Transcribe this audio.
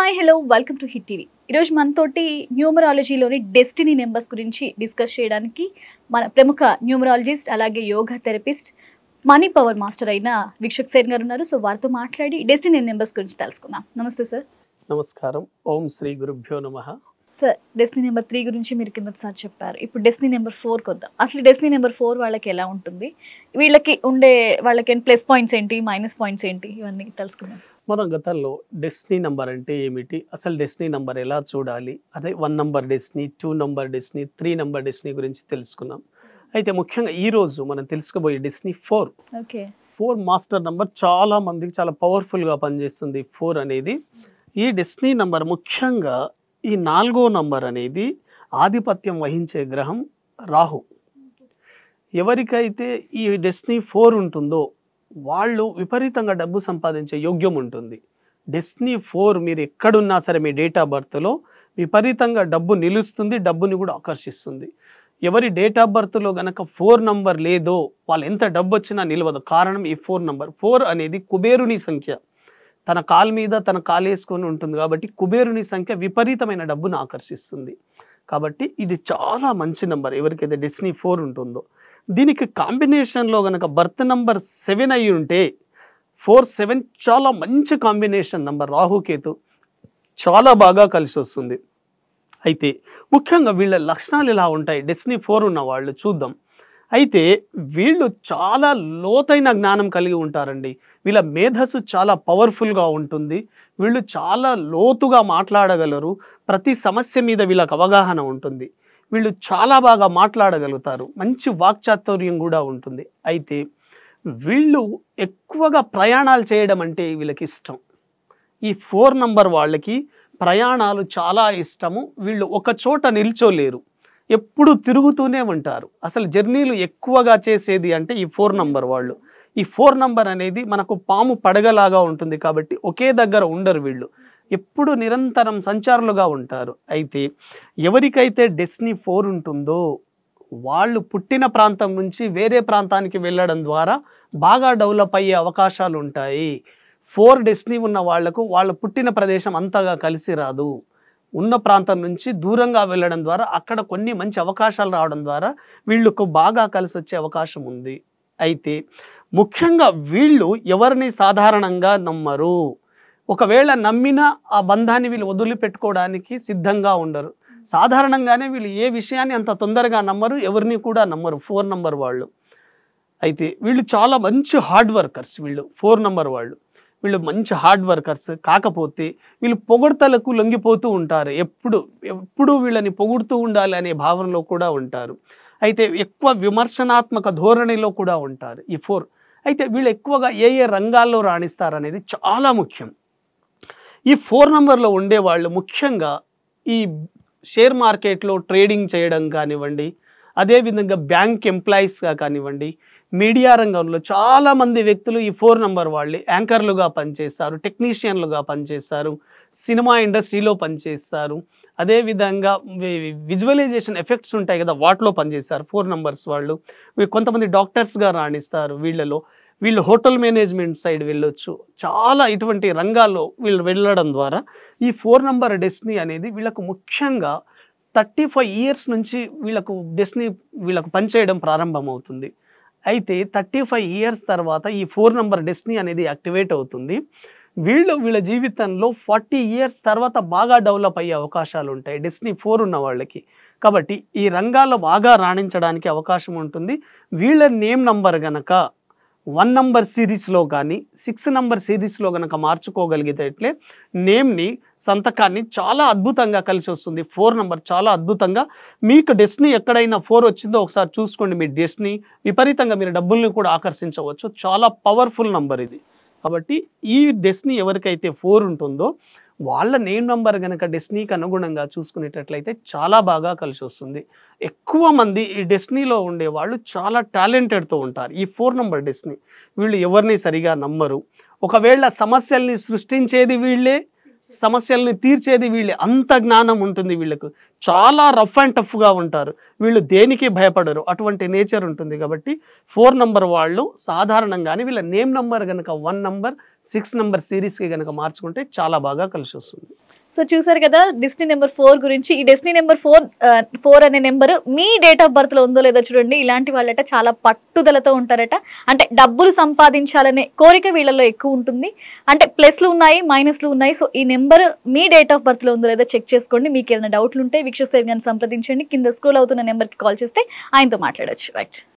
Hi hello welcome to hit TV. ఈరోజు మనతోటి న్యూమరాలజీలోని destiny numbers గురించి డిస్కస్ చేయడానికి మన ప్రముఖ న్యూమరాలజిస్ట్ అలాగే yoga therapist money power master అయిన వీక్షక్ సేన్ గారు ఉన్నారు. సో వారితో మాట్లాడి డెస్టినీ నెంబర్స్ గురించి తెలుసుకుందాం. నమస్తే సార్. నమస్కారం. ఓం శ్రీ గురుభ్యో నమః. సార్, డెస్టినీ నెంబర్ 3 గురించి మీరు కిందసారి చెప్పారు. ఇప్పుడు డెస్టినీ నెంబర్ 4 కొద్దాం. అసలు డెస్టినీ నెంబర్ 4 వాళ్ళకి ఎలా ఉంటుంది, వాళ్ళకి ప్లస్ పాయింట్స్ ఏంటి, మైనస్ పాయింట్స్ ఏంటి, ఇవన్నీ తెలుసుకుందాం. మనం గతంలో డెస్టినీ నంబర్ అంటే ఏమిటి, అసలు డెస్టినీ నంబర్ ఎలా చూడాలి, అదే 1 number destiny, 2 number destiny, 3 number destiny గురించి తెలుసుకున్నాం. అయితే ముఖ్యంగా ఈ రోజు మనం తెలుసుకోబోయే డెస్టినీ 4. ఓకే. 4 మాస్టర్ నంబర్ చాలా మందికి చాలా పవర్ఫుల్గా పనిచేస్తుంది 4 అనేది. ఈ డెస్టినీ నంబర్ ముఖ్యంగా ఈ 4వ నంబర్ అనేది ఆధిపత్యం వహించే గ్రహం రాహు. ఎవరికైతే ఈ డెస్టినీ 4 ఉంటుందో వాళ్ళు విపరీతంగా డబ్బు సంపాదించే యోగ్యం ఉంటుంది. డెస్టినీ 4 మీరు ఎక్కడున్నా సరే మీ డేట్ ఆఫ్ బర్త్లో విపరీతంగా డబ్బు నిలుస్తుంది, డబ్బుని కూడా ఆకర్షిస్తుంది. ఎవరి డేట్ ఆఫ్ బర్త్లో గనక 4 నంబర్ లేదో వాళ్ళు ఎంత డబ్బు వచ్చినా నిలవదు. కారణం ఈ 4 నంబర్. 4 అనేది కుబేరుని సంఖ్య. తన కాలు మీద తన కాలు వేసుకొని ఉంటుంది కాబట్టి కుబేరుని సంఖ్య విపరీతమైన డబ్బును ఆకర్షిస్తుంది. కాబట్టి ఇది చాలా మంచి నంబర్ ఎవరికైతే డెస్టినీ 4 ఉంటుందో. దీనికి కాంబినేషన్లో కనుక బర్త్ నంబర్ 7 అయి ఉంటే 4-7 చాలా మంచి కాంబినేషన్ నంబర్. రాహుకేతు చాలా బాగా కలిసి వస్తుంది. అయితే ముఖ్యంగా వీళ్ళ లక్షణాలు ఎలా ఉంటాయి, డెస్టినీ 4 ఉన్న వాళ్ళు చూద్దాం. అయితే వీళ్ళు చాలా లోతైన జ్ఞానం కలిగి ఉంటారండి. వీళ్ళ మేధస్సు చాలా పవర్ఫుల్గా ఉంటుంది. వీళ్ళు చాలా లోతుగా మాట్లాడగలరు. ప్రతి సమస్య మీద వీళ్ళకి అవగాహన ఉంటుంది. వీళ్ళు చాలా బాగా మాట్లాడగలుగుతారు. మంచి వాక్చాతుర్యం కూడా ఉంటుంది. అయితే వీళ్ళు ఎక్కువగా ప్రయాణాలు చేయడం అంటే వీళ్ళకి ఇష్టం. ఈ 4 నంబర్ వాళ్ళకి ప్రయాణాలు చాలా ఇష్టము. వీళ్ళు ఒక చోట నిల్చోలేరు, ఎప్పుడు తిరుగుతూనే ఉంటారు. అసలు జర్నీలు ఎక్కువగా చేసేది అంటే ఈ 4 నంబర్ వాళ్ళు. ఈ 4 నంబర్ అనేది మనకు పాము పడగలాగా ఉంటుంది కాబట్టి ఒకే దగ్గర ఉండరు. వీళ్ళు ఎప్పుడు నిరంతరం సంచారులుగా ఉంటారు. అయితే ఎవరికైతే డెస్టినీ 4 ఉంటుందో వాళ్ళు పుట్టిన ప్రాంతం నుంచి వేరే ప్రాంతానికి వెళ్ళడం ద్వారా బాగా డెవలప్ అయ్యే అవకాశాలు ఉంటాయి. 4 డెస్టినీ ఉన్న వాళ్లకు వాళ్ళ పుట్టిన ప్రదేశం అంతగా కలిసి రాదు. ఉన్న ప్రాంతం నుంచి దూరంగా వెళ్ళడం ద్వారా అక్కడ కొన్ని మంచి అవకాశాలు రావడం ద్వారా వీళ్ళకు బాగా కలిసి వచ్చే అవకాశం ఉంది. అయితే ముఖ్యంగా వీళ్ళు ఎవరిని సాధారణంగా నమ్మరు. ఒకవేళ నమ్మినా ఆ బంధాన్ని వీళ్ళు వదిలిపెట్టుకోవడానికి సిద్ధంగా ఉండరు. సాధారణంగానే వీళ్ళు ఏ విషయాన్ని అంత తొందరగా నమ్మరు, ఎవరిని కూడా నమ్మరు 4 నంబర్ వాళ్ళు. అయితే వీళ్ళు చాలా మంచి హార్డ్ వర్కర్స్. వీళ్ళు 4 నంబర్ వాళ్ళు మంచి హార్డ్ వర్కర్స్. కాకపోతే వీళ్ళు పొగడ్తలకు లొంగిపోతూ ఉంటారు. ఎప్పుడు వీళ్ళని పొగుడుతూ ఉండాలి అనే భావనలో కూడా ఉంటారు. అయితే ఎక్కువ విమర్శనాత్మక ధోరణిలో కూడా ఉంటారు ఈ 4. అయితే వీళ్ళు ఎక్కువగా ఏ రంగాల్లో రాణిస్తారనేది చాలా ముఖ్యం. ఈ 4 నంబర్లో ఉండేవాళ్ళు ముఖ్యంగా ఈ షేర్ మార్కెట్లో ట్రేడింగ్ చేయడం కానివ్వండి, అదేవిధంగా బ్యాంక్ ఎంప్లాయీస్గా కానివ్వండి, మీడియా రంగంలో చాలామంది వ్యక్తులు ఈ 4 నంబర్ వాళ్ళే యాంకర్లుగా పనిచేస్తారు, టెక్నీషియన్లుగా పనిచేస్తారు, సినిమా ఇండస్ట్రీలో పనిచేస్తారు, అదేవిధంగా విజువలైజేషన్ ఎఫెక్ట్స్ ఉంటాయి కదా వాటిలో పనిచేస్తారు 4 నంబర్స్ వాళ్ళు. కొంతమంది డాక్టర్స్గా రాణిస్తారు. వీళ్ళు హోటల్ మేనేజ్మెంట్ సైడ్ వెళ్ళొచ్చు. చాలా ఇటువంటి రంగాల్లో వీళ్ళు వెళ్ళడం ద్వారా ఈ 4 నంబర్ డెస్టినీ అనేది వీళ్ళకు ముఖ్యంగా 35 ఇయర్స్ నుంచి వీళ్ళకు పనిచేయడం ప్రారంభమవుతుంది. అయితే 35 ఇయర్స్ తర్వాత ఈ 4 నంబర్ డెస్టినీ అనేది యాక్టివేట్ అవుతుంది. వీళ్ళ జీవితంలో 40 ఇయర్స్ తర్వాత బాగా డెవలప్ అయ్యే అవకాశాలు ఉంటాయి డెస్టినీ 4 ఉన్న వాళ్ళకి. కాబట్టి ఈ రంగాల్లో బాగా రాణించడానికి అవకాశం ఉంటుంది. వీళ్ళ నేమ్ నంబర్ గనక 1 నంబర్ సిరీస్లో కానీ 6 నంబర్ సిరీస్లో కనుక మార్చుకోగలిగితే నేమ్ని, సంతకాన్ని చాలా అద్భుతంగా కలిసి వస్తుంది. 4 నంబర్ చాలా అద్భుతంగా. మీకు డెస్టినీ ఎక్కడైనా 4 వచ్చిందో ఒకసారి చూసుకోండి. మీ డెస్టినీ విపరీతంగా మీరు డబ్బుల్ని కూడా ఆకర్షించవచ్చు. చాలా పవర్ఫుల్ నంబర్ ఇది. కాబట్టి ఈ డెస్టినీ ఎవరికైతే 4 ఉంటుందో వాళ్ళ నేమ్ నంబర్ కనుక డెస్టినీకి అనుగుణంగా చూసుకునేటట్లయితే చాలా బాగా కలిసి వస్తుంది. ఎక్కువ మంది ఈ డెస్టినీలో ఉండేవాళ్ళు చాలా టాలెంటెడ్తో ఉంటారు. ఈ 4 నంబర్ డెస్టినీ వీళ్ళు ఎవరిని సరిగా నమ్మరు. ఒకవేళ సమస్యల్ని సృష్టించేది వీళ్ళే, సమస్యల్ని తీర్చేది వీళ్ళే. అంత జ్ఞానం ఉంటుంది వీళ్ళకు. చాలా రఫ్ అండ్ టఫ్గా ఉంటారు. వీళ్ళు దేనికి భయపడరు. అటువంటి నేచర్ ఉంటుంది. కాబట్టి 4 నంబర్ వాళ్ళు సాధారణంగానే వీళ్ళ నేమ్ నంబర్ కనుక 1 నంబర్ 6 నంబర్ సిరీస్కి కనుక మార్చుకుంటే చాలా బాగా కలిసి వస్తుంది. సో చూసారు కదా డెస్టినీ నెంబర్ 4 గురించి. ఈ డెస్టినీ నెంబర్ 4 అనే number me date of birth లో ఉందో లేదో చూడండి. ఇలాంటి వాళ్ళట చాలా పట్టుదలతో ఉంటారట. అంటే డబ్బులు సంపాదించాలనే కోరిక వీళ్ళలో ఎక్కువ ఉంటుంది. అంటే ప్లస్లు ఉన్నాయి, మైనస్లు ఉన్నాయి. సో ఈ number me date of birth లో ఉందో లేదో చెక్ చేసుకోండి. మీకు ఏదైనా డౌట్లు ఉంటే వీక్షక్ సార్ గారిని సంప్రదించండి. కింద స్క్రోల్ అవుతున్న నెంబర్కి కాల్ చేస్తే ఆయనతో మాట్లాడొచ్చు. రైట్.